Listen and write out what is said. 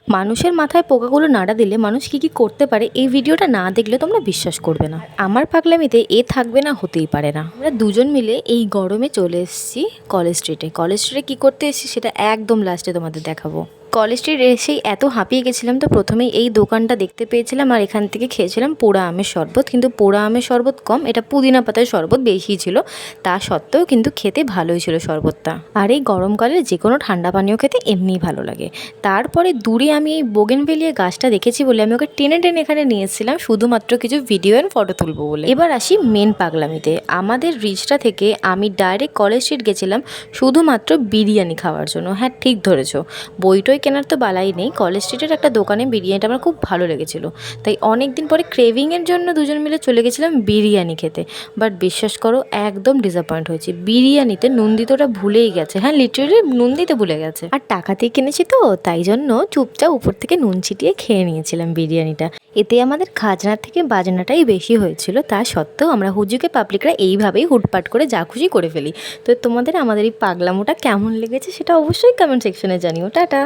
মানুষের মাথায় পোকাগুলো নাড়া দিলে মানুষ কি করতে পারে, এই ভিডিওটা না দেখলে তোমরা বিশ্বাস করবে না। আমার পাগলামিতে এ থাকবে না, হতেই পারে না। আমরা দুজন মিলে এই গরমে চলে এসেছি কলেজ স্ট্রিটে। কলেজ স্ট্রিটে কী করতে এসেছি সেটা একদম লাস্টে তোমাদের দেখাবো। কলেজ স্ট্রিট এসেই এত হাঁপিয়ে গেছিলাম, তো প্রথমেই এই দোকানটা দেখতে পেয়েছিলাম আর এখান থেকে খেয়েছিলাম পোড়া আমের শরবত। কিন্তু পোড়া আমের শরবত কম, এটা পুদিনা পাতার শরবত বেশি ছিল। তা সত্ত্বেও কিন্তু খেতে ভালোই ছিল শরবতটা। আর এই গরমকালে যে কোনো ঠান্ডা পানীয় খেতে এমনিই ভালো লাগে। তারপরে দূরে আমি এই বোগেনভেলিয়া গাছটা দেখেছি বলে আমি ওকে টেনে টেনে এখানে নিয়েছিলাম শুধুমাত্র কিছু ভিডিও অ্যান্ড ফটো তুলবো বলে। এবার আসি মেন পাগলামিতে। আমাদের রিচটা থেকে আমি ডাইরেক্ট কলেজ স্ট্রিট গেছিলাম শুধুমাত্র বিরিয়ানি খাওয়ার জন্য। হ্যাঁ, ঠিক ধরেছো, বইটই কেনার তো বালাই নেই। কলেজ স্ট্রিটের একটা দোকানে বিরিয়ানিটা আমার খুব ভালো লেগেছিলো, তাই অনেক দিন পরে ক্রেভিংয়ের জন্য দুজন মিলে চলে গেছিলাম বিরিয়ানি খেতে। বাট বিশ্বাস করো, একদম ডিসঅ্যাপয়েন্ট হয়েছি। বিরিয়ানিতে নুন দিতে ওটা ভুলেই গেছে। হ্যাঁ, লিটারেলি নুন দিতে ভুলে গেছে। আর টাকা দিয়ে কিনেছি তো, তাই জন্য চুপচাপ উপর থেকে নুন ছিটিয়ে খেয়ে নিয়েছিলাম বিরিয়ানিটা। এতে আমাদের খাজনার থেকে বাজনাটাই বেশি হয়েছিল। তা সত্ত্বেও আমরা হুজুকে পাবলিকরা এইভাবেই হুটপাট করে যা খুশি করে ফেলি। তো তোমাদের আমাদের এই পাগলামোটা কেমন লেগেছে সেটা অবশ্যই কমেন্ট সেকশনে জানিও। টাটা।